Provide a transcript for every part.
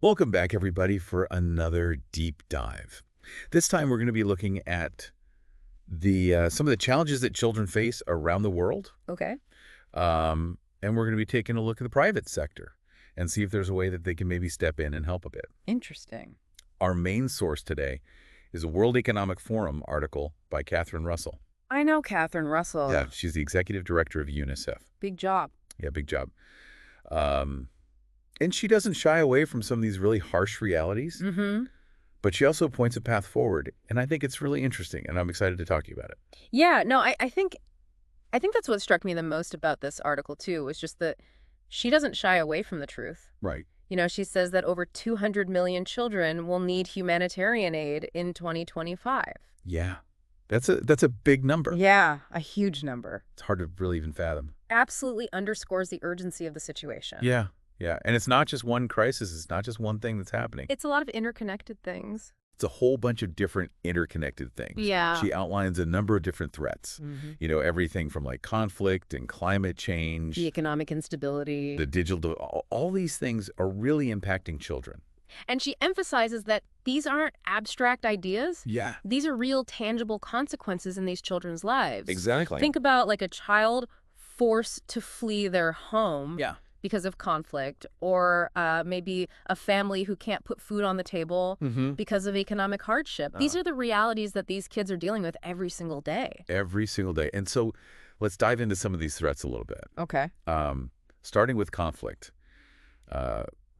Welcome back, everybody, for another deep dive. This time, we're going to be looking at the some of the challenges that children face around the world, Okay. and we're going to be taking a look at the private sector and see if there's a way that they can maybe step in and help a bit. Interesting. Our main source today is a World Economic Forum article by Catherine Russell. I know Catherine Russell. Yeah, she's the executive director of UNICEF. Big job. Yeah, big job. And she doesn't shy away from some of these really harsh realities. Mm-hmm. But she also points a path forward, and I think it's really interesting, and I'm excited to talk to you about it. Yeah, no, I think that's what struck me the most about this article too, was just that she doesn't shy away from the truth. Right. You know, she says that over 200 million children will need humanitarian aid in 2025. Yeah. That's a big number. Yeah, a huge number. It's hard to really even fathom. Absolutely underscores the urgency of the situation. Yeah. Yeah. And it's not just one crisis. It's not just one thing that's happening. It's a lot of interconnected things. It's a whole bunch of different interconnected things. Yeah. She outlines a number of different threats. Mm-hmm. You know, everything from like conflict and climate change, The economic instability. the digital, all these things are really impacting children. And she emphasizes that these aren't abstract ideas. Yeah. These are real, tangible consequences in these children's lives. Exactly. Think about like a child forced to flee their home Yeah. because of conflict, or maybe a family who can't put food on the table Mm-hmm. because of economic hardship. These are the realities that these kids are dealing with every single day. Every single day. And so let's dive into some of these threats a little bit. Okay. Starting with conflict.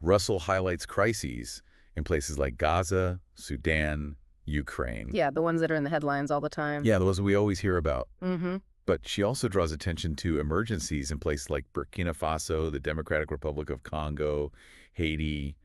Russell highlights crises in places like Gaza, Sudan, Ukraine. Yeah, the ones that are in the headlines all the time. Yeah, those we always hear about. Mm-hmm. But she also draws attention to emergencies in places like Burkina Faso, the Democratic Republic of Congo, Haiti,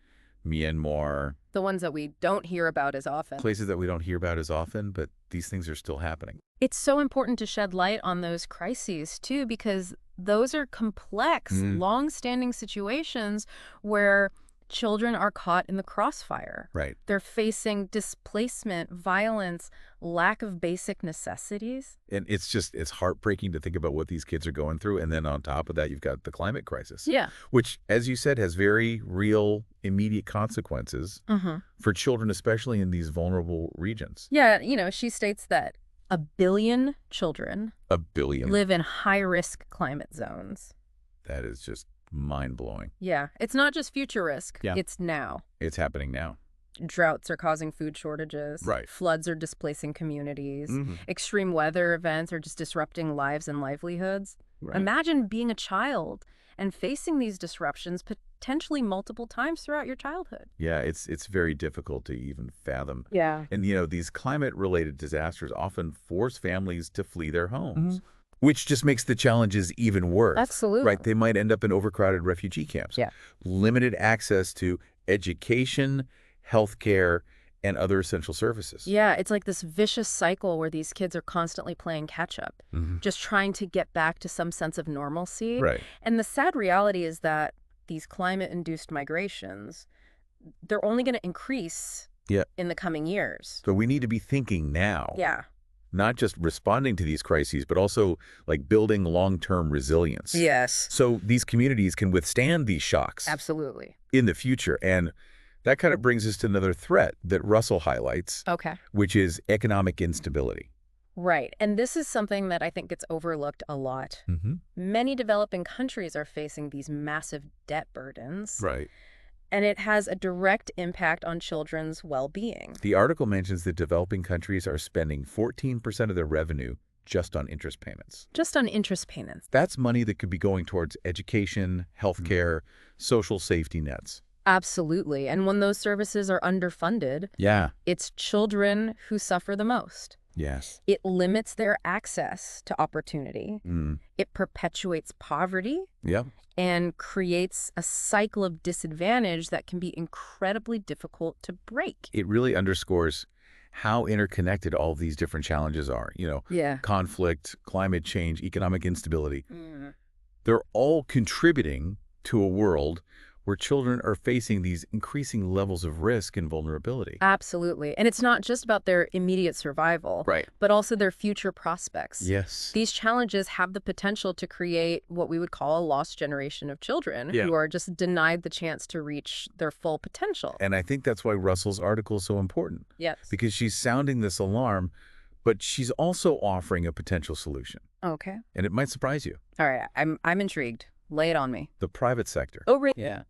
Myanmar. The ones that we don't hear about as often. Places that we don't hear about as often, but these things are still happening. It's so important to shed light on those crises, too, because those are complex, long-standing situations where children are caught in the crossfire. Right. They're facing displacement, violence, lack of basic necessities. And it's heartbreaking to think about what these kids are going through. And then on top of that, you've got the climate crisis. Yeah. Which, as you said, has very real, immediate consequences for children, especially in these vulnerable regions. Yeah, you know, she states that 1 billion children A billion. live in high-risk climate zones. That is just mind-blowing. Yeah, it's not just future risk. Yeah. It's now. It's happening now. Droughts are causing food shortages. Right. Floods are displacing communities. Mhm. Extreme weather events are just disrupting lives and livelihoods. Right. Imagine being a child and facing these disruptions potentially multiple times throughout your childhood. Yeah, it's very difficult to even fathom. Yeah. And, you know, these climate-related disasters often force families to flee their homes, which just makes the challenges even worse. Absolutely. Right? They might end up in overcrowded refugee camps. Yeah. Limited access to education, healthcare, and other essential services. Yeah, it's like this vicious cycle where these kids are constantly playing catch up, just trying to get back to some sense of normalcy. Right. And the sad reality is that these climate-induced migrations, they're only going to increase in the coming years. So we need to be thinking now. Yeah. Not just responding to these crises, but also like building long-term resilience. Yes. So these communities can withstand these shocks Absolutely. in the future. And that kind of brings us to another threat that Russell highlights, Okay. which is economic instability. Right. And this is something that I think gets overlooked a lot. Many developing countries are facing these massive debt burdens. Right. And it has a direct impact on children's well-being. The article mentions that developing countries are spending 14% of their revenue just on interest payments. Just on interest payments. That's money that could be going towards education, healthcare, social safety nets. Absolutely. And when those services are underfunded, Yeah. it's children who suffer the most. Yes. It limits their access to opportunity. It perpetuates poverty Yep. and creates a cycle of disadvantage that can be incredibly difficult to break. It really underscores how interconnected all of these different challenges are. You know, Yeah. conflict, climate change, economic instability. They're all contributing to a world where children are facing these increasing levels of risk and vulnerability. Absolutely. And it's not just about their immediate survival, Right. but also their future prospects. Yes. These challenges have the potential to create what we would call a lost generation of children who are just denied the chance to reach their full potential. And I think that's why Russell's article is so important. Yes. Because she's sounding this alarm, but she's also offering a potential solution. Okay. And it might surprise you. All right. I'm intrigued. Lay it on me. The private sector. Oh, really? Yeah.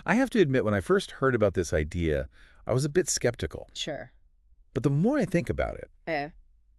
I have to admit, when I first heard about this idea, I was a bit skeptical. Sure. But the more I think about it,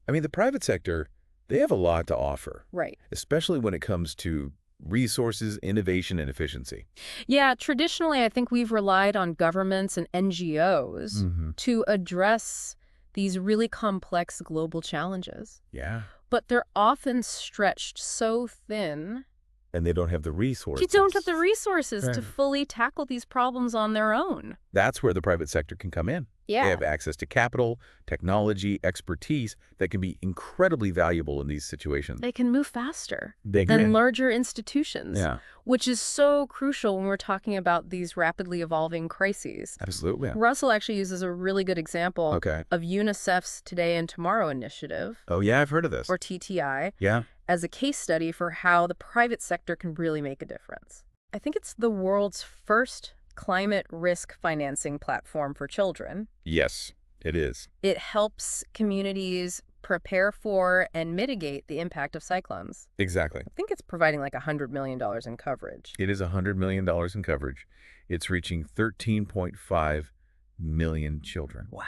I mean, the private sector, they have a lot to offer. Right. Especially when it comes to resources, innovation, and efficiency. Yeah, traditionally, I think we've relied on governments and NGOs to address these really complex global challenges. Yeah. But they're often stretched so thin. And they don't have the resources. You don't have the resources to Right. fully tackle these problems on their own. That's where the private sector can come in. Yeah. They have access to capital, technology, expertise that can be incredibly valuable in these situations. They can move faster They than can. larger institutions, Yeah, which is so crucial when we're talking about these rapidly evolving crises. absolutely. Russell actually uses a really good example Okay. of UNICEF's Today and Tomorrow initiative, Oh, yeah, I've heard of this. or TTI, Yeah. as a case study for how the private sector can really make a difference. I think it's the world's first climate risk financing platform for children. Yes, it is. It helps communities prepare for and mitigate the impact of cyclones. Exactly. I think it's providing like $100 million in coverage. It is $100 million in coverage. It's reaching 13.5 million children Wow.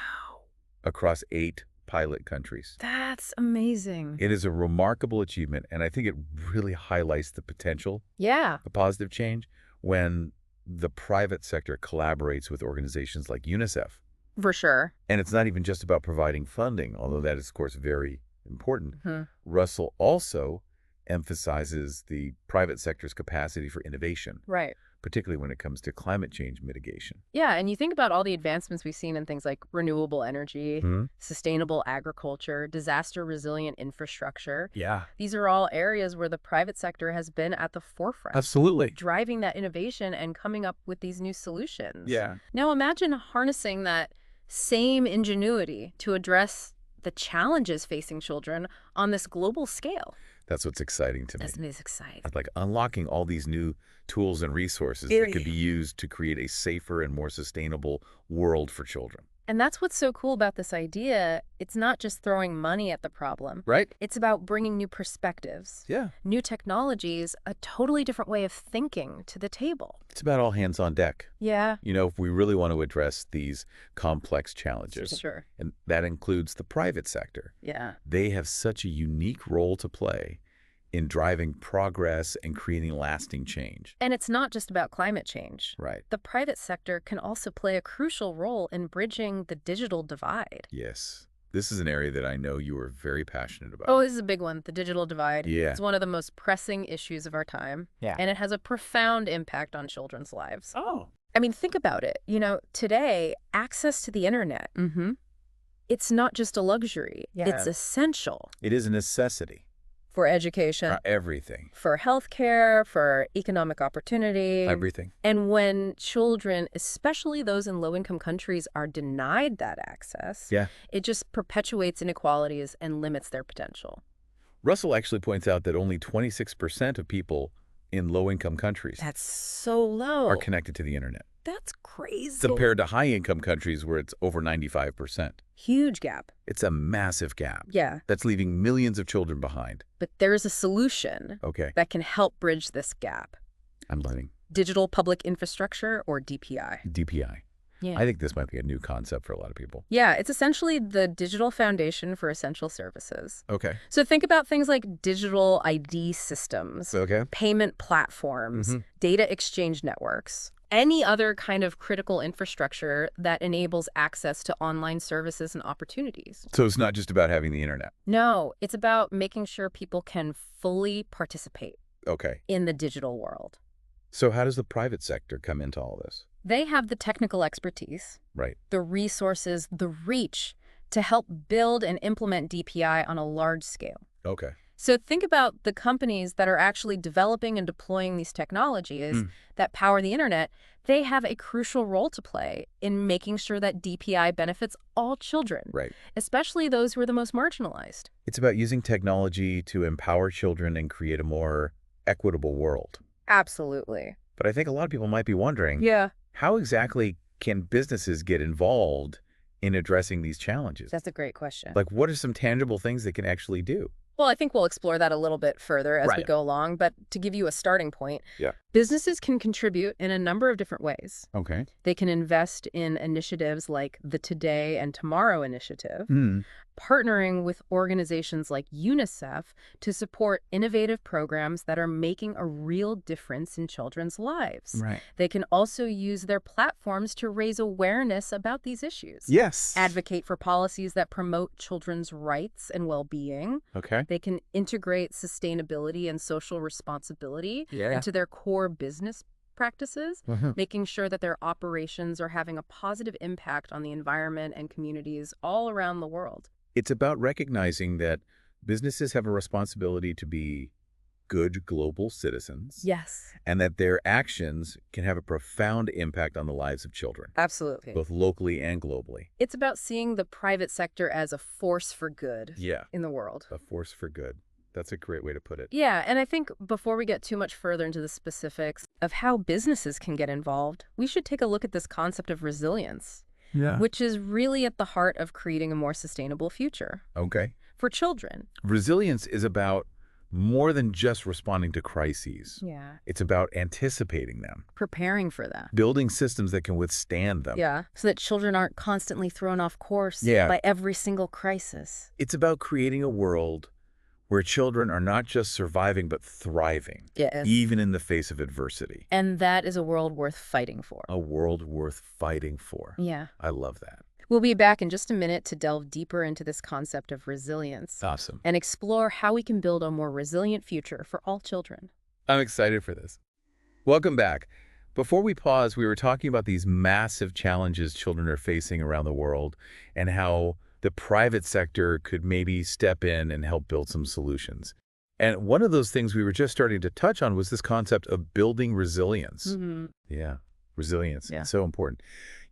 across 8 pilot countries. That's amazing. It is a remarkable achievement, and I think it really highlights the potential Yeah. of positive change when the private sector collaborates with organizations like UNICEF. For sure. And it's not even just about providing funding, although that is, of course, very important. Mhm. Russell also emphasizes the private sector's capacity for innovation, Right. particularly when it comes to climate change mitigation. Yeah, and you think about all the advancements we've seen in things like renewable energy, sustainable agriculture, disaster-resilient infrastructure. Yeah, These are all areas where the private sector has been at the forefront, absolutely. driving that innovation and coming up with these new solutions. Yeah. Now imagine harnessing that same ingenuity to address the challenges facing children on this global scale. That's what's exciting to me. That's exciting. It's like unlocking all these new tools and resources that could be used to create a safer and more sustainable world for children. And that's what's so cool about this idea. It's not just throwing money at the problem. Right? It's about bringing new perspectives, Yeah. new technologies, a totally different way of thinking to the table. It's about all hands on deck. Yeah. You know, if we really want to address these complex challenges, Sure. and that includes the private sector, Yeah. they have such a unique role to play in driving progress and creating lasting change. And it's not just about climate change. Right. The private sector can also play a crucial role in bridging the digital divide. Yes. This is an area that I know you are very passionate about. Oh, this is a big one, the digital divide. Yeah. It's one of the most pressing issues of our time. Yeah. And it has a profound impact on children's lives. Oh. I mean, think about it. You know, today, access to the internet, it's not just a luxury. Yeah. It's essential It is a necessity for education, for everything. for healthcare, for economic opportunity. Everything. And when children, especially those in low-income countries, are denied that access, Yeah. it just perpetuates inequalities and limits their potential. Russell actually points out that only 26% of people in low-income countries That's so low. are connected to the internet, That's crazy. compared to high-income countries where it's over 95%. Huge gap. It's a massive gap. Yeah. That's leaving millions of children behind. But there's a solution Okay, that can help bridge this gap. I'm learning. Digital public infrastructure, or DPI. DPI. Yeah. I think this might be a new concept for a lot of people. Yeah, it's essentially the digital foundation for essential services. Okay. So think about things like digital ID systems, Okay. payment platforms, Mhm. data exchange networks, any other kind of critical infrastructure that enables access to online services and opportunities. So it's not just about having the internet. No, it's about making sure people can fully participate Okay. in the digital world. So how does the private sector come into all this? They have the technical expertise, Right. the resources, the reach to help build and implement DPI on a large scale. Okay. So think about the companies that are actually developing and deploying these technologies Mm, that power the internet. They have a crucial role to play in making sure that DPI benefits all children, right. especially those who are the most marginalized. It's about using technology to empower children and create a more equitable world. Absolutely. But I think a lot of people might be wondering, Yeah, how exactly can businesses get involved in addressing these challenges? that's a great question. Like, what are some tangible things they can actually do? Well, I think we'll explore that a little bit further as we Right. go along, but to give you a starting point, Yeah. businesses can contribute in a number of different ways. Okay. They can invest in initiatives like the Today and Tomorrow initiative, Mm, partnering with organizations like UNICEF to support innovative programs that are making a real difference in children's lives. right. They can also use their platforms to raise awareness about these issues, Yes. advocate for policies that promote children's rights and well-being. Okay. They can integrate sustainability and social responsibility Yeah. into their core business practices, Mhm. making sure that their operations are having a positive impact on the environment and communities all around the world. It's about recognizing that businesses have a responsibility to be good global citizens Yes, and that their actions can have a profound impact on the lives of children, absolutely. both locally and globally. It's about seeing the private sector as a force for good Yeah. in the world. A force for good. That's a great way to put it. Yeah, and I think before we get too much further into the specifics of how businesses can get involved, we should take a look at this concept of resilience, Yeah. which is really at the heart of creating a more sustainable future Okay. for children. Resilience is about more than just responding to crises. Yeah. It's about anticipating them, Preparing for that. building systems that can withstand them. Yeah, so that children aren't constantly thrown off course Yeah. by every single crisis. It's about creating a world where children are not just surviving but thriving, Yes. even in the face of adversity. And that is a world worth fighting for. A world worth fighting for. Yeah. I love that. We'll be back in just a minute to delve deeper into this concept of resilience Awesome. and explore how we can build a more resilient future for all children. I'm excited for this. Welcome back. Before we pause, we were talking about these massive challenges children are facing around the world and how the private sector could maybe step in and help build some solutions. And one of those things we were just starting to touch on was this concept of building resilience. Mm-hmm. Yeah, resilience. Yeah. It's so important.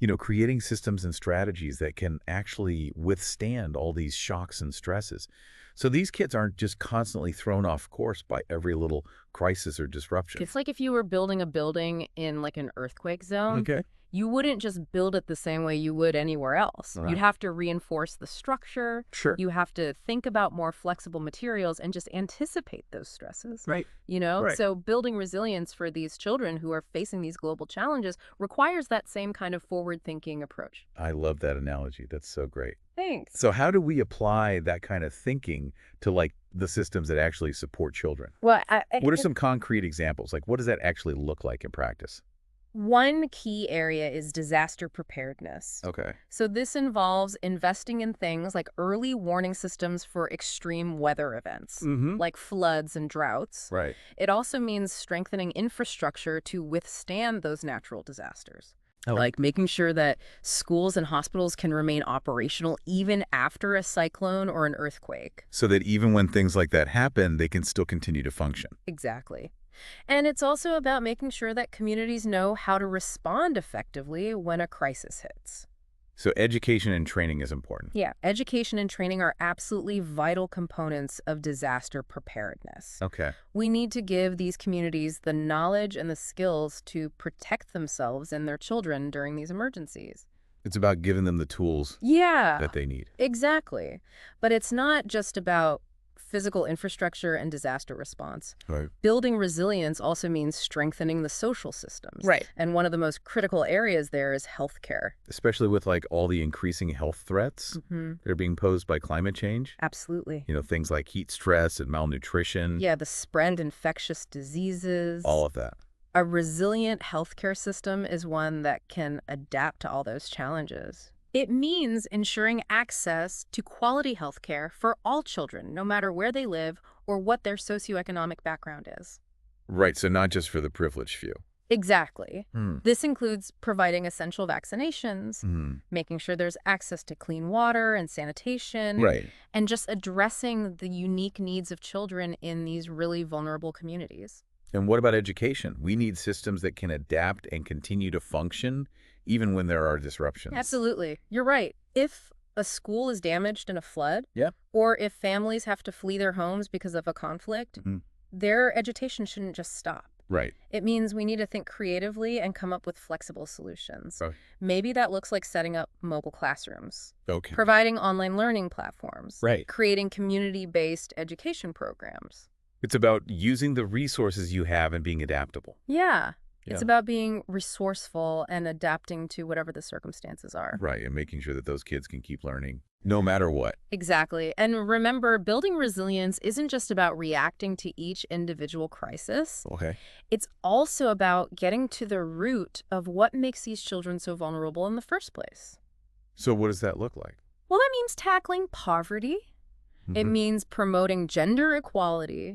You know, creating systems and strategies that can actually withstand all these shocks and stresses. So these kids aren't just constantly thrown off course by every little crisis or disruption. It's like if you were building a building in like an earthquake zone. Okay. You wouldn't just build it the same way you would anywhere else. Right. You'd have to reinforce the structure. Sure. You have to think about more flexible materials and just anticipate those stresses. Right. You know, Right. so building resilience for these children who are facing these global challenges requires that same kind of forward-thinking approach. I love that analogy. That's so great. Thanks. So how do we apply that kind of thinking to like the systems that actually support children? Well, What are some concrete examples? Like what does that actually look like in practice? one key area is disaster preparedness. Okay. So this involves investing in things like early warning systems for extreme weather events, Mm-hmm. like floods and droughts. Right. It also means strengthening infrastructure to withstand those natural disasters. Oh. Like making sure that schools and hospitals can remain operational even after a cyclone or an earthquake. So that even when things like that happen, they can still continue to function. Exactly. And it's also about making sure that communities know how to respond effectively when a crisis hits. So education and training is important. Yeah, education and training are absolutely vital components of disaster preparedness. Okay. We need to give these communities the knowledge and the skills to protect themselves and their children during these emergencies. It's about giving them the tools Yeah, that they need. exactly. But it's not just about physical infrastructure and disaster response. Right. Building resilience also means strengthening the social systems. Right. And one of the most critical areas there is healthcare. Especially with like all the increasing health threats that are being posed by climate change. Absolutely. You know, things like heat stress and malnutrition. Yeah, the spread of infectious diseases. All of that. A resilient healthcare system is one that can adapt to all those challenges. It means ensuring access to quality healthcare for all children, no matter where they live or what their socioeconomic background is. Right. So not just for the privileged few. Exactly. Hmm. This includes providing essential vaccinations, making sure there's access to clean water and sanitation, Right. and just addressing the unique needs of children in these really vulnerable communities. And what about education? We need systems that can adapt and continue to function even when there are disruptions. Absolutely. You're right. If a school is damaged in a flood, Yeah. or if families have to flee their homes because of a conflict, Mhm. their education shouldn't just stop. Right. It means we need to think creatively and come up with flexible solutions. Oh, Maybe that looks like setting up mobile classrooms, okay. providing online learning platforms, Right. creating community-based education programs. It's about using the resources you have and being adaptable. Yeah, it's Yeah. about being resourceful and adapting to whatever the circumstances are. Right. And making sure that those kids can keep learning no matter what. Exactly. And remember, building resilience isn't just about reacting to each individual crisis. Okay. It's also about getting to the root of what makes these children so vulnerable in the first place. So what does that look like? Well, that means tackling poverty. It means promoting gender equality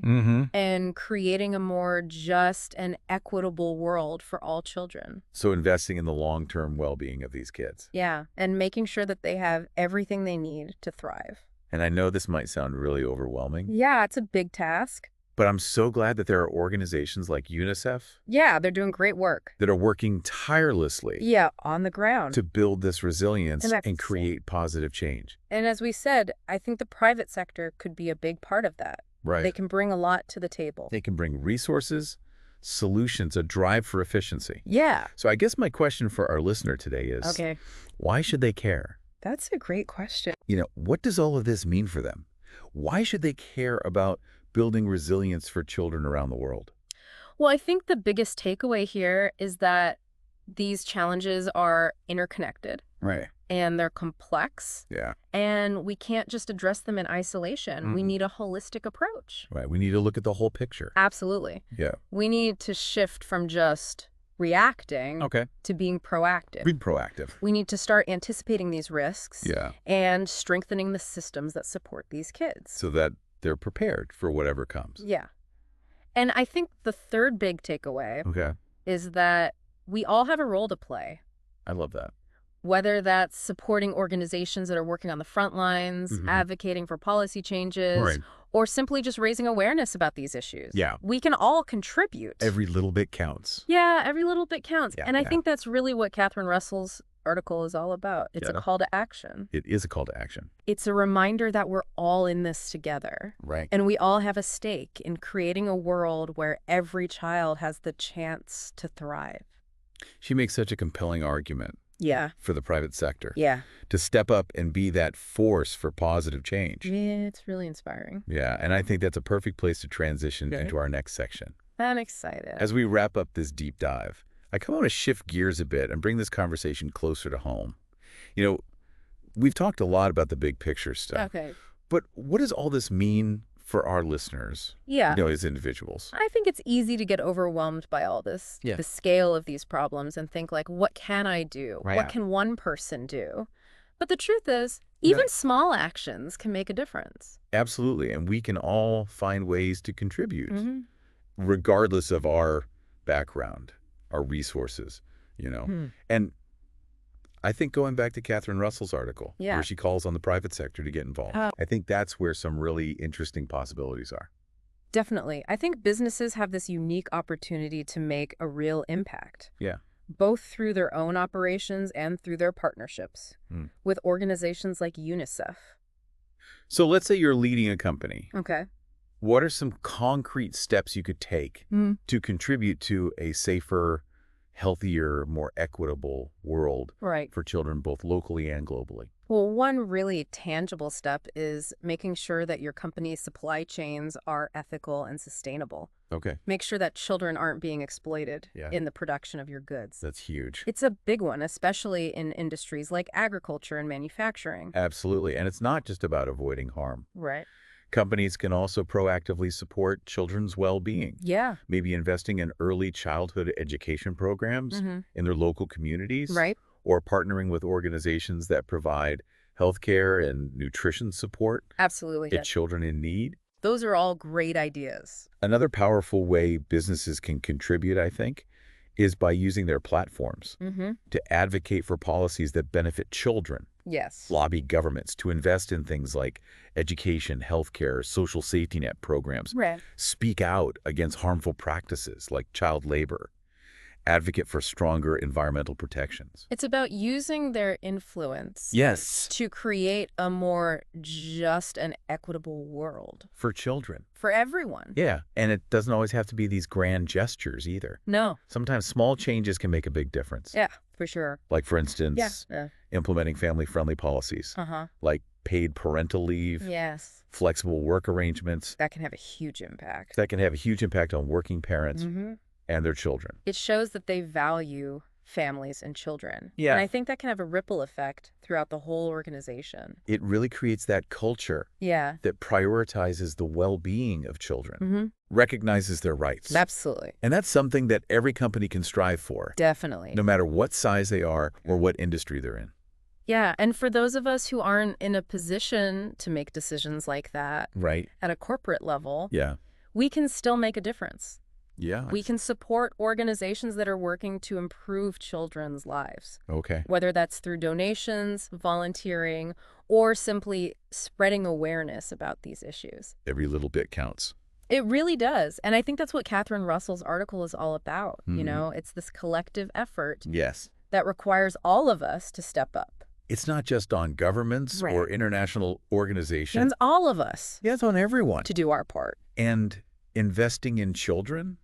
and creating a more just and equitable world for all children. So investing in the long-term well-being of these kids. Yeah, and making sure that they have everything they need to thrive. And I know this might sound really overwhelming, Yeah, it's a big task. but I'm so glad that there are organizations like UNICEF Yeah, they're doing great work. that are working tirelessly Yeah, on the ground. to build this resilience And that's- and create positive change. And as we said, I think the private sector could be a big part of that. Right. They can bring a lot to the table. They can bring resources, solutions, a drive for efficiency. Yeah. So I guess my question for our listener today is, Okay. why should they care? That's a great question. What does all of this mean for them? Why should they care about building resilience for children around the world? Well, I think the biggest takeaway here is that these challenges are interconnected Right. and they're complex, Yeah. and we can't just address them in isolation. We need a holistic approach. Right. We need to look at the whole picture. Absolutely. Yeah. We need to shift from just reacting Okay. to being proactive. Be proactive. We need to start anticipating these risks Yeah. and strengthening the systems that support these kids. So that they're prepared for whatever comes. Yeah. And I think the third big takeaway Okay. is that we all have a role to play, I love that. whether that's supporting organizations that are working on the front lines, advocating for policy changes, Right. or simply just raising awareness about these issues. Yeah. We can all contribute. Every little bit counts. Yeah, every little bit counts. Yeah, And I yeah. think that's really what Catherine Russell's article is all about. It's a Yeah. call to action. It is a call to action. It's a reminder that we're all in this together. Right. And we all have a stake in creating a world where every child has the chance to thrive. She makes such a compelling argument Yeah. for the private sector Yeah. to step up and be that force for positive change. Yeah, it's really inspiring. Yeah, and I think that's a perfect place to transition Okay. into our next section. I'm excited. As we wrap up this deep dive, I kind of want to shift gears a bit and bring this conversation closer to home. We've talked a lot about the big picture stuff, Okay. but what does all this mean for our listeners, Yeah. as individuals? I think it's easy to get overwhelmed by all this, Yeah. the scale of these problems, and think like, what can I do? Right. What can one person do? But the truth is, even Right. small actions can make a difference. Absolutely, and we can all find ways to contribute, Mhm. regardless of our background, our resources, And I think going back to Catherine Russell's article, Yeah. where she calls on the private sector to get involved, Oh. I think that's where some really interesting possibilities are. Definitely. I think businesses have this unique opportunity to make a real impact, Yeah. both through their own operations and through their partnerships with organizations like UNICEF. So let's say you're leading a company. Okay. What are some concrete steps you could take to contribute to a safer, healthier, more equitable world Right. for children both locally and globally? Well, one really tangible step is making sure that your company's supply chains are ethical and sustainable. Okay. Make sure that children aren't being exploited Yeah. in the production of your goods. That's huge. It's a big one, especially in industries like agriculture and manufacturing. Absolutely. And it's not just about avoiding harm. Right. Companies can also proactively support children's well-being, Yeah. maybe investing in early childhood education programs in their local communities, Right. or partnering with organizations that provide healthcare and nutrition support Absolutely. to children in need. Those are all great ideas. Another powerful way businesses can contribute, I think, is by using their platforms Mm-hmm. to advocate for policies that benefit children, Yes. lobby governments to invest in things like education, healthcare, social safety net programs, Right. speak out against harmful practices like child labor, advocate for stronger environmental protections. It's about using their influence Yes. to create a more just and equitable world For children. for everyone. Yeah, and it doesn't always have to be these grand gestures either. No. Sometimes small changes can make a big difference. Yeah, for sure. Like, for instance, Yeah. implementing family-friendly policies, Uh-huh. like paid parental leave, Yes. flexible work arrangements. That can have a huge impact. That can have a huge impact on working parents Mm-hmm. and their children. It shows that they value families and children. Yeah. And I think that can have a ripple effect throughout the whole organization. It really creates that culture Yeah. that prioritizes the well-being of children, Mm-hmm. recognizes their rights. Absolutely. And that's something that every company can strive for, Definitely. no matter what size they are or what industry they're in. Yeah, and for those of us who aren't in a position to make decisions like that Right? at a corporate level, Yeah. we can still make a difference. Yeah. We can support organizations that are working to improve children's lives, Okay. whether that's through donations, volunteering, or simply spreading awareness about these issues. Every little bit counts. It really does. And I think that's what Catherine Russell's article is all about. You Mhm. know, it's this collective effort Yes. that requires all of us to step up. It's not just on governments Right. or international organizations. And all of us Yeah, it's on everyone. to do our part. And investing in children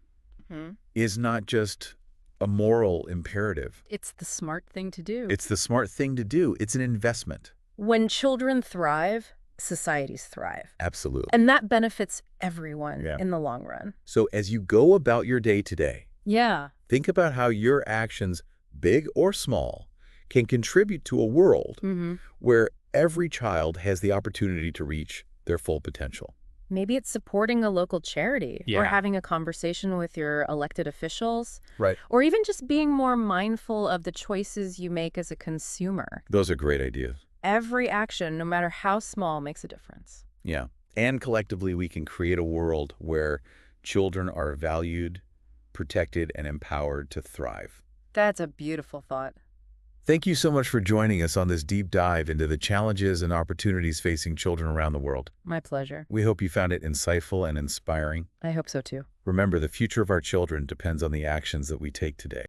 Hmm. is not just a moral imperative. It's the smart thing to do. It's the smart thing to do. It's an investment. When children thrive, societies thrive. Absolutely. And that benefits everyone Yeah. in the long run. So as you go about your day today, Yeah. think about how your actions, big or small, can contribute to a world Mm-hmm. where every child has the opportunity to reach their full potential. Maybe it's supporting a local charity or Yeah. having a conversation with your elected officials, Right. or even just being more mindful of the choices you make as a consumer. Those are great ideas. Every action, no matter how small, makes a difference. Yeah. And collectively, we can create a world where children are valued, protected, and empowered to thrive. That's a beautiful thought. Thank you so much for joining us on this deep dive into the challenges and opportunities facing children around the world. My pleasure. We hope you found it insightful and inspiring. I hope so too. Remember, the future of our children depends on the actions that we take today.